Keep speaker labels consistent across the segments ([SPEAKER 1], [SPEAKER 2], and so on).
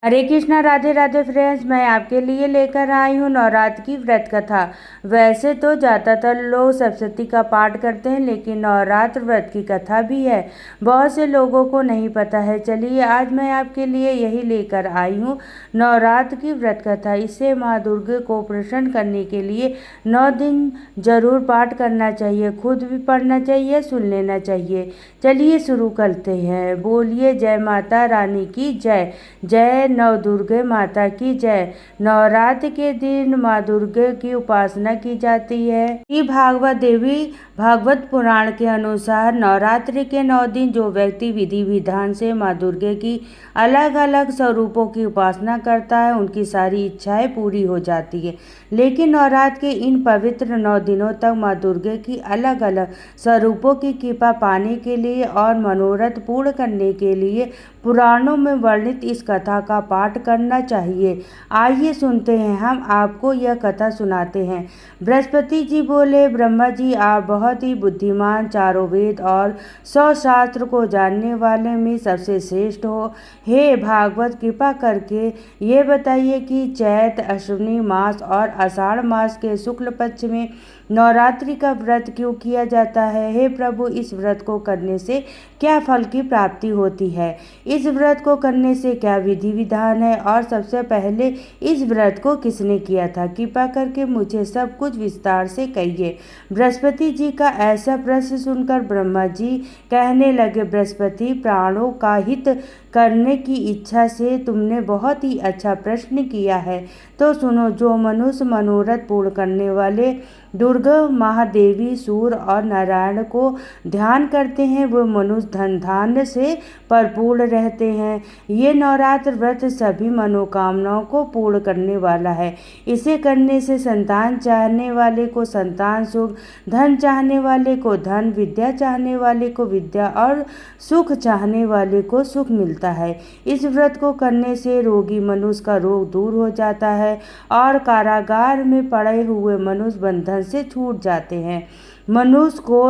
[SPEAKER 1] हरे Krishna, Radhe Radhe friends. मैं आपके लिए लेकर आई हूँ नवरात्र की व्रत कथा। वैसे तो ज़्यादातर लोग सप्तशती का पाठ करते हैं, लेकिन नवरात्र व्रत की कथा भी है। बहुत से लोगों को नहीं पता है। चलिए आज मैं आपके लिए यही लेकर आई हूँ नवरात्र की व्रत कथा। इससे माँ दुर्गा को प्रसन्न करने के लिए 9 दिन जरूर पाठ करना चाहिए। खुद भी पढ़ना चाहिए, सुन लेना चाहिए। चलिए शुरू करते हैं। बोलिए जय माता रानी की जय। जय नव दुर्गे माता की जय। नवरात्र के दिन माँ दुर्गे की उपासना की जाती है। श्री भागवत देवी भागवत पुराण के अनुसार नवरात्रि के 9 दिन जो व्यक्ति विधि विधान से माँ दुर्गे की अलग अलग स्वरूपों की उपासना करता है, उनकी सारी इच्छाएं पूरी हो जाती है। लेकिन नवरात्र के इन पवित्र 9 दिनों तक माँ दुर्गे की अलग अलग स्वरूपों की कृपा पाने के लिए और मनोरथ पूर्ण करने के लिए पुराणों में वर्णित इस कथा का पाठ करना चाहिए। आइए सुनते हैं, हम आपको यह कथा सुनाते हैं। बृहस्पति जी बोले, ब्रह्मा जी आप बहुत ही बुद्धिमान, चारों वेद और 100 शास्त्र को जानने वाले में सबसे श्रेष्ठ हो। हे भागवत, कृपा करके ये बताइए कि चैत अश्विनी मास और आषाढ़ मास के शुक्ल पक्ष में नवरात्रि का व्रत क्यों किया जाता है। हे प्रभु, इस व्रत को करने से क्या फल की प्राप्ति होती है। इस व्रत को करने से क्या विधि विधान है और सबसे पहले इस व्रत को किसने किया था। कृपा करके मुझे सब कुछ विस्तार से कहिए। बृहस्पति जी का ऐसा प्रश्न सुनकर ब्रह्मा जी कहने लगे, बृहस्पति, प्राणों का हित करने की इच्छा से तुमने बहुत ही अच्छा प्रश्न किया है। तो सुनो, जो मनुष्य मनोरथ पूर्ण करने वाले दुर्गा महादेवी, सूर्य और नारायण को ध्यान करते हैं, वो मनुष्य धन धान्य से परिपूर्ण रहते हैं। ये नवरात्र व्रत सभी मनोकामनाओं को पूर्ण करने वाला है। इसे करने से संतान चाहने वाले को संतान सुख, धन चाहने वाले को धन, विद्या चाहने वाले को विद्या और सुख चाहने वाले को सुख मिलता है। इस व्रत को करने से रोगी मनुष्य का रोग दूर हो जाता है और कारागार में पड़े हुए मनुष्य बंधन से छूट जाते हैं। मनुष्य को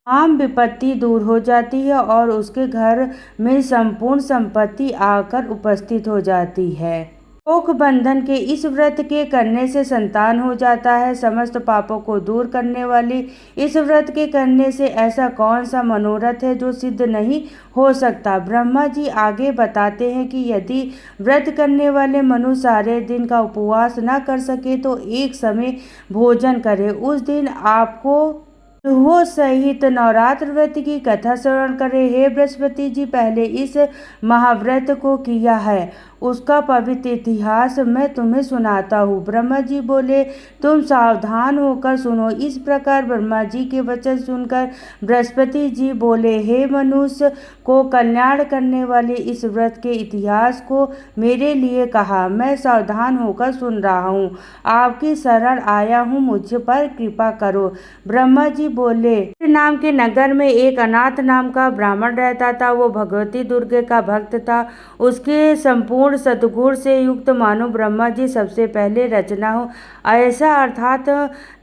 [SPEAKER 1] आम विपत्ति दूर हो जाती है और उसके घर में संपूर्ण संपत्ति आकर उपस्थित हो जाती है। शोक बंधन के इस व्रत के करने से संतान हो जाता है। समस्त पापों को दूर करने वाली इस व्रत के करने से ऐसा कौन सा मनोरथ है जो सिद्ध नहीं हो सकता। ब्रह्मा जी आगे बताते हैं कि यदि व्रत करने वाले मनुष्य सारे दिन का उपवास न कर सके तो एक समय भोजन करे। उस दिन आपको वो सहित नवरात्र व्रत की कथा श्रवण करें। हे बृहस्पति जी, पहले इस महाव्रत को किया है उसका पवित्र इतिहास मैं तुम्हें सुनाता हूँ। ब्रह्मा जी बोले, तुम सावधान होकर सुनो। इस प्रकार ब्रह्मा जी के वचन सुनकर बृहस्पति जी बोले, हे मनुष्य को कल्याण करने वाले इस व्रत के इतिहास को मेरे लिए कहा। मैं सावधान होकर सुन रहा हूँ, आपकी शरण आया हूँ, मुझ पर कृपा करो। ब्रह्मा जी बोले, नाम के नगर में एक अनाथ नाम का ब्राह्मण रहता था। वो भगवती दुर्गे का भक्त था। उसके संपूर्ण सद्गुण से युक्त मानो ब्रह्मा जी सबसे पहले रचना हो ऐसा अर्थात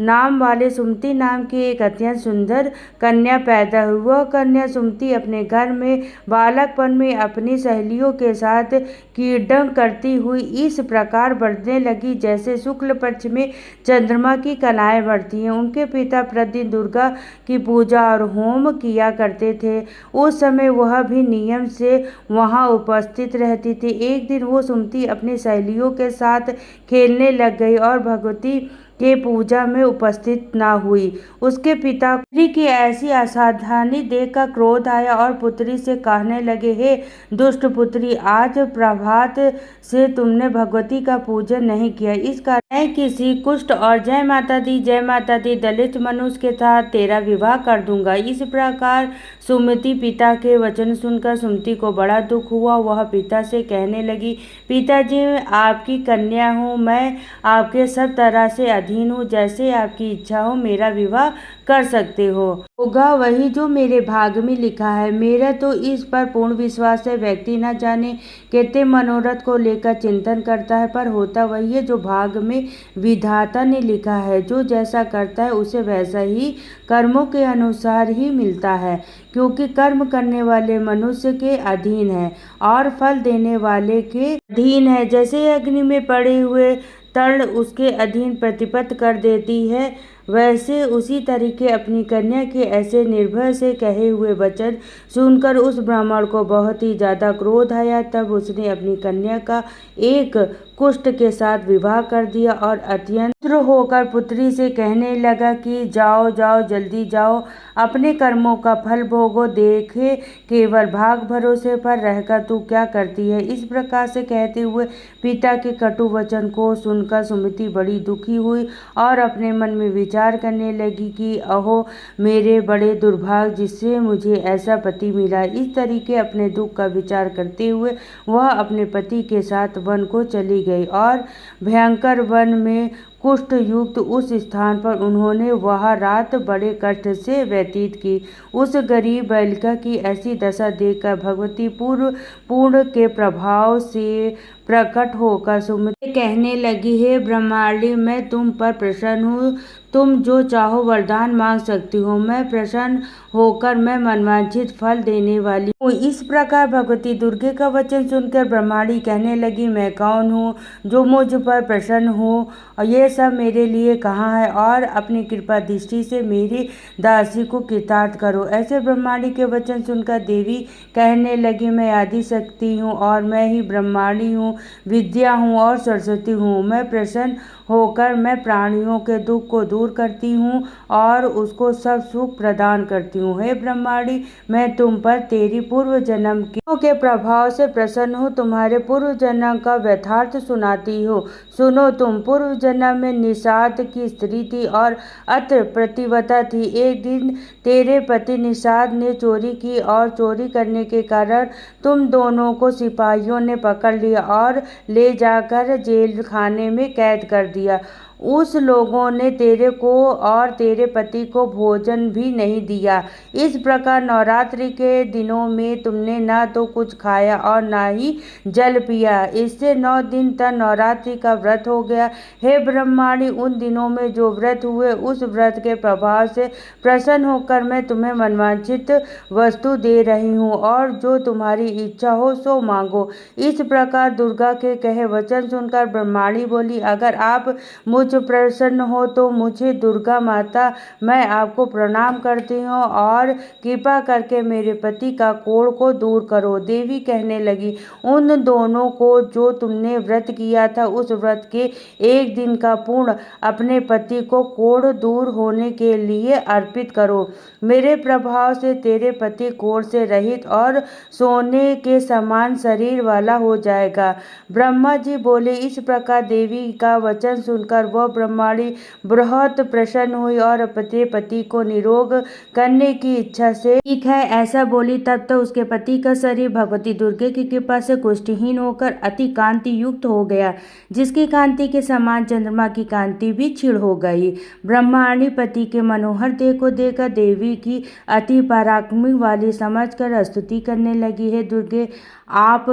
[SPEAKER 1] नाम वाले सुमति नाम की एक अत्यंत सुंदर कन्या पैदा हुई। वह कन्या सुमति अपने घर में बालकपन में अपनी सहेलियों के साथ क्रीड़ा करती हुई इस प्रकार बढ़ने लगी जैसे शुक्ल पक्ष में चंद्रमा की कलाएं बढ़ती हैं। उनके पिता प्रतिदिन दुर्गा की पूजा और होम किया करते थे। उस समय वह भी नियम से वहां उपस्थित रहती थी। एक दिन वो सुमति अपनी सहेलियों के साथ खेलने लग गई और भगवती के पूजा में उपस्थित न हुई। उसके पिता पुत्री की ऐसी असावधानी देखकर क्रोध आया और पुत्री से कहने लगे, हे दुष्ट पुत्री, आज प्रभात से तुमने भगवती का पूजन नहीं किया। इस कारण मैं किसी कुष्ठ और जय माता दी दलित मनुष्य के साथ तेरा विवाह कर दूंगा। इस प्रकार सुमति पिता के वचन सुनकर सुमति को बड़ा दुख हुआ। वह पिता से कहने लगी, पिताजी, आपकी कन्या हूँ, मैं आपके सब तरह से अधीन हूँ, जैसे आपकी इच्छा हो मेरा विवाह कर सकते हो। होगा वही जो मेरे भाग्य में लिखा है। मेरा तो इस पर पूर्ण विश्वास है। व्यक्ति न जाने कितने मनोरथ को लेकर चिंतन करता है, पर होता वही है जो भाग्य में विधाता ने लिखा है। जो जैसा करता है उसे वैसा ही कर्मों के अनुसार ही मिलता है, क्योंकि कर्म करने वाले मनुष्य के अधीन है और फल देने वाले के अधीन है। जैसे अग्नि में पड़े हुए तड़ उसके अधीन प्रतिपत्त कर देती है, वैसे उसी तरीके अपनी कन्या के ऐसे निर्भय से कहे हुए वचन सुनकर उस ब्राह्मण को बहुत ही ज्यादा क्रोध आया। तब उसने अपनी कन्या का एक कुष्ठ के साथ विवाह कर दिया और अत्यंत होकर पुत्री से कहने लगा कि जाओ जाओ जल्दी जाओ, अपने कर्मों का फल भोगो। देखे केवल भाग भरोसे पर रहकर तू क्या करती है। इस प्रकार से कहते हुए पिता के कटु वचन को सुनकर सुमति बड़ी दुखी हुई और अपने मन में विचार करने लगी कि अहो मेरे बड़े दुर्भाग्य, जिससे मुझे ऐसा पति मिला। इस तरीके अपने दुख का विचार करते हुए वह अपने पति के साथ वन को चली गई और भयंकर वन में कुष्ठ युक्त उस स्थान पर उन्होंने वह रात बड़े कष्ट से व्यतीत की। उस गरीब बालिका की ऐसी दशा देखकर भगवती पूर्ण के प्रभाव से प्रकट होकर सुमति कहने लगी, हे ब्रह्मांडी, मैं तुम पर प्रसन्न हूँ। तुम जो चाहो वरदान मांग सकती हो। मैं प्रसन्न होकर मैं मनवांछित फल देने वाली हूँ। इस प्रकार भगवती दुर्गे का वचन सुनकर ब्रह्मांडी कहने लगी, मैं कौन हूँ जो मुझ पर प्रसन्न हो, और ये सब मेरे लिए कहाँ है, और अपनी कृपा दृष्टि से मेरी दासी को कृतार्थ करो। ऐसे ब्रह्मांडी के वचन सुनकर देवी कहने लगी, मैं आदि शक्ति हूँ और मैं ही ब्रह्मांडी हूँ, विद्या हूँ और सरस्वती हूँ। मैं प्रसन्न होकर मैं प्राणियों के दुख को दूर करती हूँ और उसको सब सुख प्रदान करती हूँ। हे ब्रह्मांडी, मैं तुम पर तेरी पूर्व जन्म के प्रभाव से प्रसन्न हूँ। तुम्हारे पूर्व जन्म का व्यथार्थ सुनाती हो। सुनो, तुम पूर्व जन्म में निषाद की स्त्री थी और अत्र प्रतिव्रता थी। एक दिन तेरे पति निषाद ने चोरी की और चोरी करने के कारण तुम दोनों को सिपाहियों ने पकड़ लिया और ले जाकर जेल खाने में कैद कर दिया। उस लोगों ने तेरे को और तेरे पति को भोजन भी नहीं दिया। इस प्रकार नवरात्रि के दिनों में तुमने ना तो कुछ खाया और ना ही जल पिया। इससे 9 दिन तक नवरात्रि का व्रत हो गया। हे ब्रह्मांडी, उन दिनों में जो व्रत हुए उस व्रत के प्रभाव से प्रसन्न होकर मैं तुम्हें मनवांछित वस्तु दे रही हूँ, और जो तुम्हारी इच्छा हो सो मांगो। इस प्रकार दुर्गा के कहे वचन सुनकर ब्रह्मांडी बोली, अगर आप मुझ प्रसन्न हो तो मुझे दुर्गा माता, मैं आपको प्रणाम करती हूँ और कृपा करके मेरे पति का कोढ़ को दूर करो। देवी कहने लगी, उन दोनों को जो तुमने व्रत किया था उस व्रत के एक दिन का पूर्ण अपने पति को कोढ़ दूर होने के लिए अर्पित करो। मेरे प्रभाव से तेरे पति कोढ़ से रहित और सोने के समान शरीर वाला हो जाएगा। ब्रह्मा जी बोले। इस प्रकार देवी का वचन सुनकर वह ब्रह्मांडी बहुत प्रसन्न हुई और अपने पति को निरोग करने की इच्छा से ठीक है ऐसा बोली। तब तो उसके पति का शरीर भगवती दुर्गे की कृपा से कुष्ठहीन होकर अति कांति युक्त हो गया, जिसकी कांति के समान चंद्रमा की कांति भी क्षीण हो गई। ब्रह्मांडी पति के मनोहर देह को देखकर देवी की अति पराक्रमी वाली समझकर स्तुति करने लगी, है दुर्गे, आप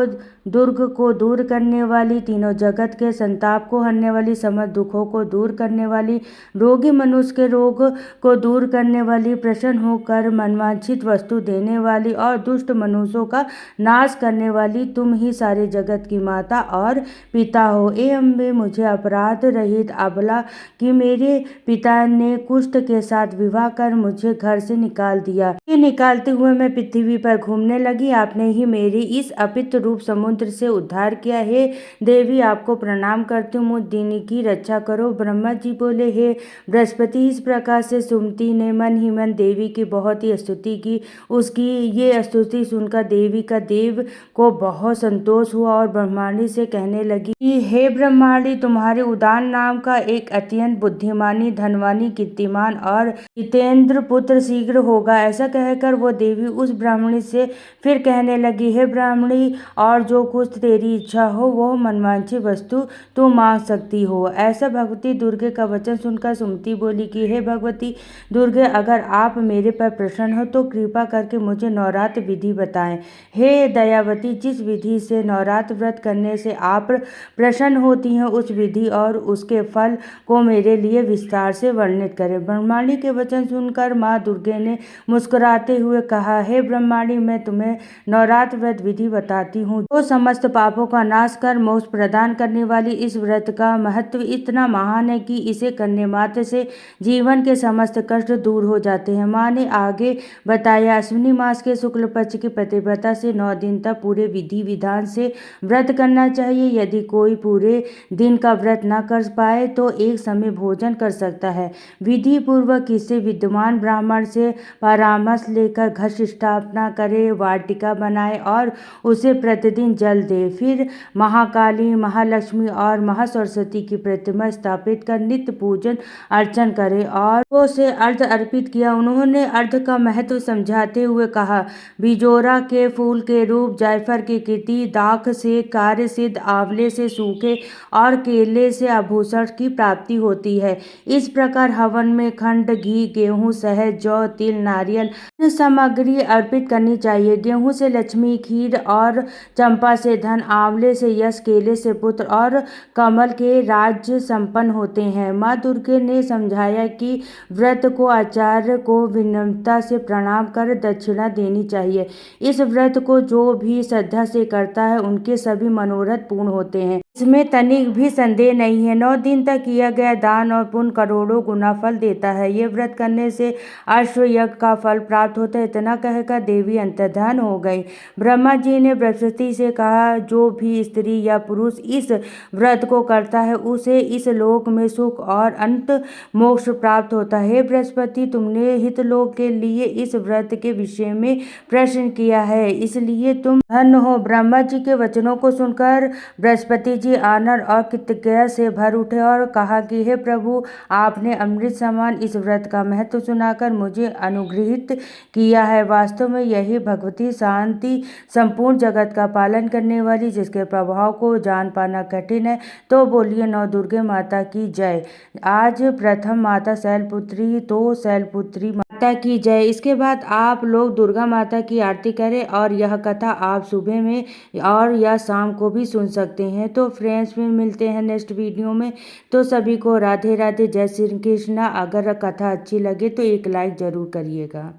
[SPEAKER 1] दुर्ग को दूर करने वाली, तीनों जगत के संताप को हरने वाली, समस्त दुखों को दूर करने वाली, रोगी मनुष्य के रोग को दूर करने वाली, प्रसन्न होकर मनवांछित वस्तु देने वाली और दुष्ट मनुष्यों का नाश करने वाली, तुम ही सारे जगत की माता और पिता हो। ए अम्बे, मुझे अपराध रहित अबला कि मेरे पिता ने कुष्ठ के साथ विवाह कर मुझे घर से निकाल दिया। ये निकालते हुए मैं पृथ्वी पर घूमने लगी। आपने ही मेरी इस अपित रूप समुद्र से उद्धार किया। हे देवी, आपको प्रणाम करती हूँ, मुझ दीनी की रक्षा करो। ब्रह्मा जी बोले, हे बृहस्पति, इस प्रकार से सुमति ने मन ही मन देवी की बहुत ही स्तुति की। उसकी ये स्तुति सुनकर देवी का देव को बहुत संतोष हुआ और ब्रह्मांडी से कहने लगी कि हे ब्रह्मांडी, तुम्हारे उदान नाम का एक अत्यंत बुद्धिमानी, धनवानी, कीर्तिमान और जितेंद्र पुत्र शीघ्र होगा। ऐसा कहकर वो देवी उस ब्राह्मणी से फिर कहने लगी, हे ब्राह्मणी, और जो कुछ तेरी इच्छा हो वह मनवांछित वस्तु तू मांग सकती हो। ऐसा भगवती दुर्गे का वचन सुनकर सुमति बोली कि हे भगवती दुर्गे, अगर आप मेरे पर प्रसन्न हो तो कृपा करके मुझे नवरात्र विधि बताएं। हे दयावती, जिस विधि से नवरात्र व्रत करने से आप प्रसन्न होती हैं उस विधि और उसके फल को मेरे लिए विस्तार से वर्णित करें। ब्रह्माणी के वचन सुनकर माँ दुर्गे ने मुस्कुराते हुए कहा, हे ब्रह्माणी, मैं तुम्हें नवरात्र व्रत विधि बताती हूँ। तो समस्त पापों का नाश कर मोक्ष प्रदान करने वाली इस व्रत का महत्व इतना महान है कि इसे करने मात्र से जीवन के समस्त कष्ट दूर हो जाते हैं। माँ ने आगे बताया, अश्विनी मास के शुक्ल पक्ष की प्रतिपदा से 9 दिन तक पूरे विधि विधान से व्रत करना चाहिए। यदि कोई पूरे दिन का व्रत न कर पाए तो एक समय भोजन कर सकता है। विधि पूर्वक इससे विद्वान ब्राह्मण से परामर्श लेकर घर स्थापना करे, वाटिका बनाए और उसे प्रतिदिन जल दे। फिर महाकाली, महालक्ष्मी और महासरस्वती की प्रतिमा स्थापित कर नित्य पूजन अर्चन करे और से अर्घ अर्पित किया। उन्होंने अर्घ का महत्व समझाते हुए कहा, बिजोरा के फूल के रूप, जायफल की कृति, दाख से कार्य सिद्ध, आंवले से सूखे और केले से आभूषण की प्राप्ति होती है। इस प्रकार हवन में खंड, घी, गेहूं, शहद, जौ, तिल, नारियल सामग्री अर्पित करनी चाहिए। गेहूं से लक्ष्मी, खीर और चंपा से धन, आंवले से यश, केले से पुत्र और कमल के राज्य संपन्न होते हैं। माँ दुर्गे ने समझाया कि व्रत को आचार्य को विनम्रता से प्रणाम कर दक्षिणा देनी चाहिए। इस व्रत को जो भी श्रद्धा से करता है उनके सभी मनोरथ पूर्ण होते हैं, इसमें तनिक भी संदेह नहीं है। 9 दिन तक किया गया दान और पुण्य करोड़ों गुना फल देता है। ये व्रत करने से अश्वयज्ञ का फल प्राप्त होता है। इतना कहकर देवी अंतर्धान हो गई। ब्रह्मा जी ने बृहस्पति से कहा, जो भी स्त्री या पुरुष इस व्रत को करता है उसे इस लोक में सुख और अंत मोक्ष प्राप्त होता है। हे बृहस्पति, तुमने हितलोक के लिए इस व्रत के विषय में प्रश्न किया है, इसलिए तुम धन्य हो। ब्रह्मा जी के वचनों को सुनकर बृहस्पति जी आनंद और कृतज्ञता से भर उठे और कहा कि हे प्रभु, आपने अमृत समान इस व्रत का महत्व सुनाकर मुझे अनुग्रहित किया है। वास्तव में यही भगवती शांति संपूर्ण जगत का पालन करने वाली, जिसके प्रभाव को जान पाना कठिन है। तो बोलिए नौ दुर्गे माता की जय। आज प्रथम माता शैलपुत्री, तो शैलपुत्री माता की जय। इसके बाद आप लोग दुर्गा माता की आरती करें और यह कथा आप सुबह में और या शाम को भी सुन सकते हैं। तो फ्रेंड्स, फिर मिलते हैं नेक्स्ट वीडियो में। तो सभी को राधे राधे, जय श्री कृष्णा। अगर कथा अच्छी लगे तो एक लाइक जरूर करिएगा।